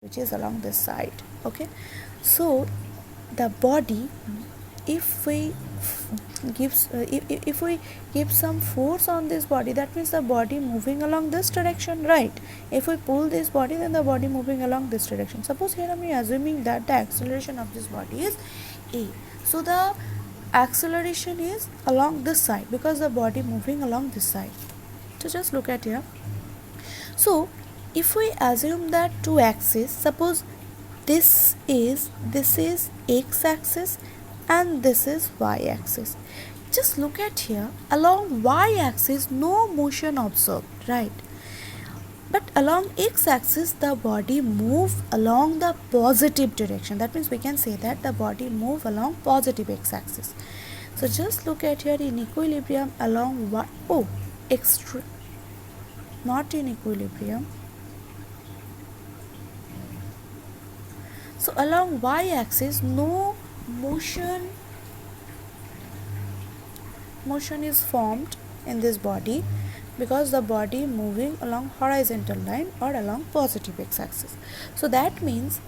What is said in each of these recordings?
which is along this side. Okay, so the body, if we if we give some force on this body, that means the body moving along this direction, right? If we pull this body, then the body moving along this direction. Suppose here I am assuming that the acceleration of this body is a, so the acceleration is along this side because the body moving along this side. So just look at here. So if we assume that two axes, suppose this is x axis and this is y axis. Just look at here, along y axis no motion observed, right? But along x axis the body move along the positive direction. That means we can say that the body move along positive x axis. So just look at here, in equilibrium along y, not in equilibrium. So along y axis no motion is formed in this body because the body moving along horizontal line or along positive x axis. So that means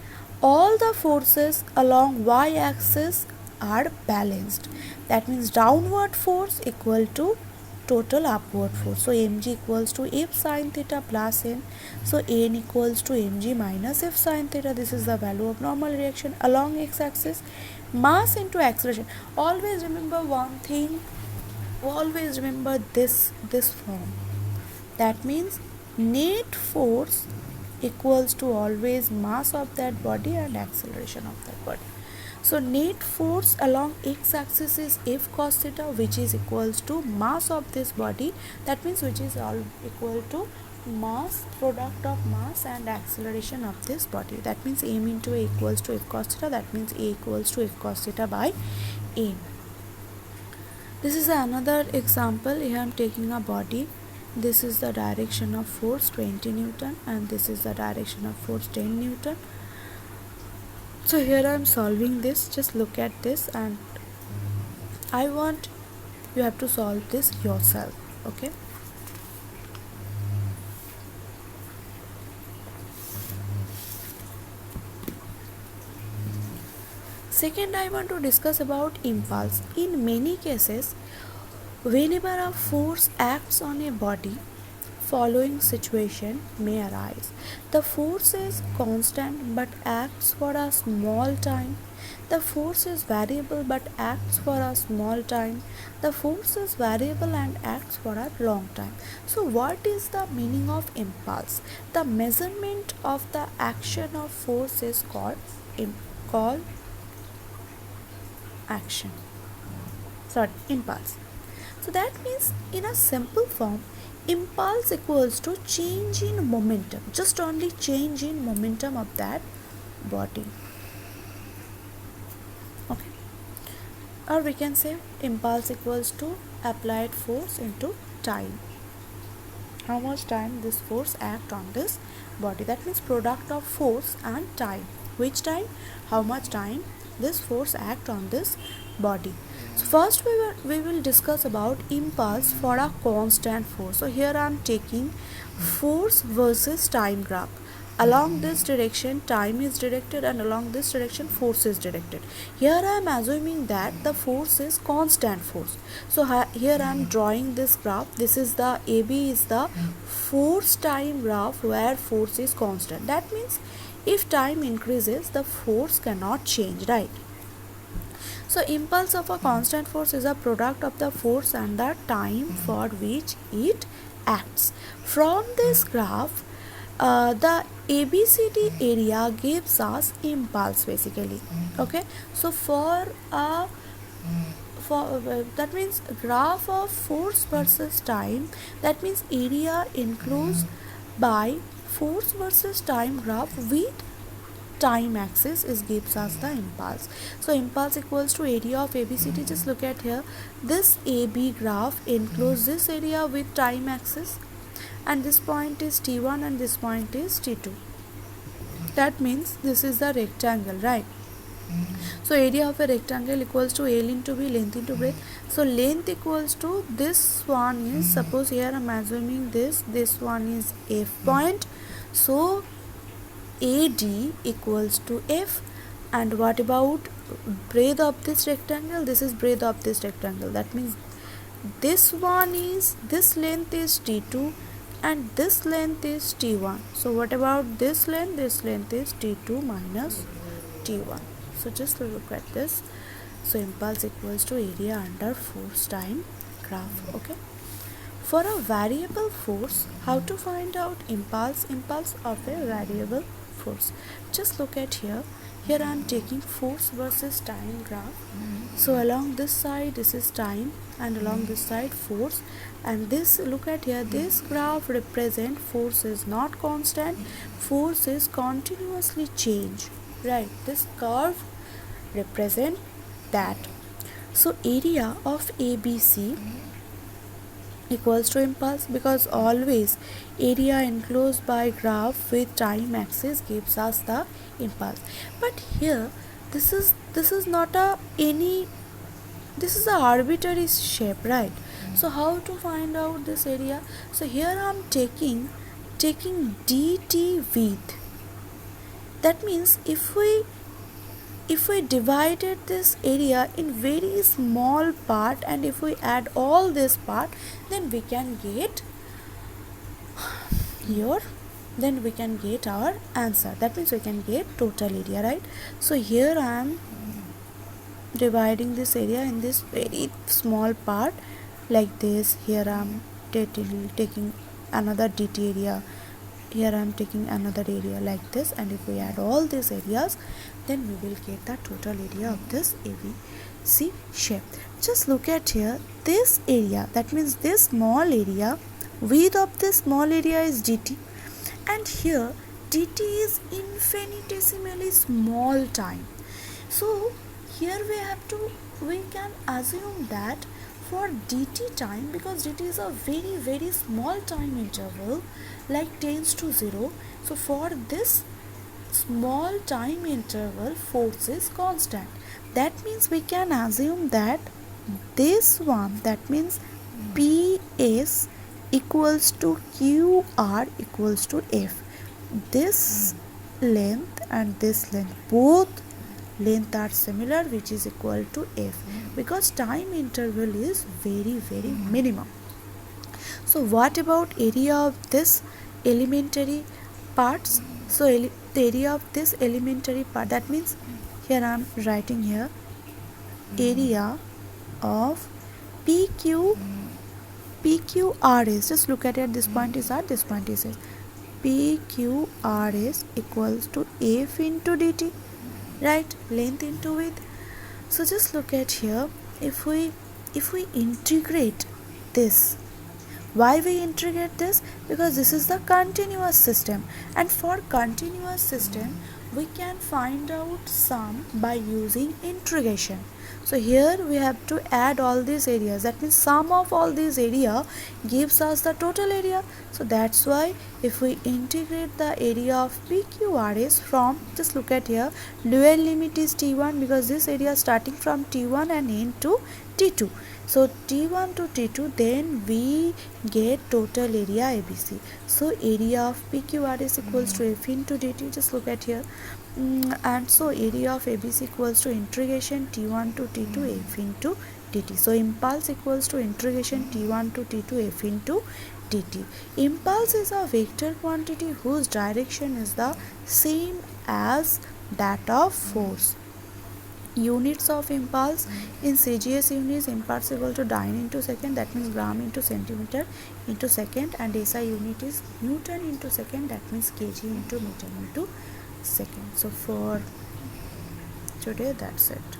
all the forces along y axis are balanced. That means downward force equal to total upward force. So mg equals to f sine theta plus n. So n equals to mg minus f sine theta. This is the value of normal reaction along x-axis. Mass into acceleration. Always remember one thing. Always remember this form. That means net force equals to always mass of that body and acceleration of that body. So net force along x-axis is f cos theta, which is equals to mass of this body. That means which is all equal to mass, product of mass and acceleration of this body. That means m into a equals to f cos theta. That means a equals to f cos theta by m. This is another example. Here I am taking a body. This is the direction of force 20 Newton and this is the direction of force 10 Newton. So here I am solving this. Just look at this and I want you have to solve this yourself. Okay. Second, I want to discuss about impulse. In many cases, whenever a force acts on a body, following situation may arise. The force is constant but acts for a small time. The force is variable but acts for a small time. The force is variable and acts for a long time. So what is the meaning of impulse? The measurement of the action of force is called impulse. So that means in a simple form, impulse equals to change in momentum, just only change in momentum of that body. Okay, or we can say impulse equals to applied force into time. How much time this force act on this body. That means product of force and time. Which time? How much time this force act on this body. So first we will discuss about impulse for a constant force. So here I am taking force versus time graph. Along this direction time is directed and along this direction force is directed. Here I am assuming that the force is constant force. So here I am drawing this graph. This is the AB is the force time graph where force is constant. That means if time increases, the force cannot change, right? So impulse of a constant force is a product of the force and the time for which it acts. From this graph, the ABCD area gives us impulse basically. Okay, so that means graph of force versus time, that means area enclosed by force versus time graph with time axis is gives us the impulse. So impulse equals to area of ABCD. Just look at here, this AB graph encloses this area with time axis and this point is T1 and this point is T2. That means this is the rectangle, right? So area of a rectangle equals to L into B, length into breadth. So length equals to, this one is, suppose here I am assuming this one is F point. So AD equals to F. And what about breadth of this rectangle? This is breadth of this rectangle. That means this length is T2 and this length is T1. So what about this length? This length is T2 minus T1. So just look at this. So impulse equals to area under force time graph. Okay. For a variable force, how to find out impulse of a variable force? Just look at here. Here I am taking force versus time graph. So along this side this is time and along this side force, and this, look at here, this graph represent force is not constant, force is continuously change, right? This curve represent that. So area of ABC equals to impulse, because always area enclosed by graph with time axis gives us the impulse. But here this is not a any, this is a arbitrary shape, right? So how to find out this area? So here I am taking dt width. That means if we divided this area in very small part and if we add all this part, then we can get our answer. That means we can get total area, right? So here I am dividing this area in this very small part like this. Here I am taking another dt area, here I am taking another area like this, and if we add all these areas, then we will get the total area of this ABC shape. Just look at here, this area, that means this small area, width of this small area is dt, and here dt is infinitesimally small time. So here we can assume that for dt time, because dt is a very very small time interval like tends to 0, so for this small time interval force is constant. That means we can assume that this one, that means PS equals to QR equals to F. This length and this length, both length are similar, which is equal to F, because time interval is very very minimum. So what about area of this elementary parts? So the area of this elementary part, that means here I am writing here area of PQRS. Just look at it, this point is R, this point is S. PQRS equals to F into dt, right? Length into width. So just look at here, if we integrate this, why we integrate this? Because this is the continuous system, and for continuous system we can find out sum by using integration. So here we have to add all these areas, that means sum of all these area gives us the total area. So that's why if we integrate the area of PQRS from, just look at here, lower limit is T1, because this area starting from T1 and into T2. So T1 to T2, then we get total area ABC. So area of PQRS equals to F into dt. Just look at here. And so area of ABC equals to integration T1 to T2 F into dt. So impulse equals to integration T1 to T2 F into dt. Impulse is a vector quantity whose direction is the same as that of force. Units of impulse in CGS units, impulse equal to dyne into second, that means gram into centimeter into second, and SI unit is Newton into second, that means kg into meter into second. So for today that's it.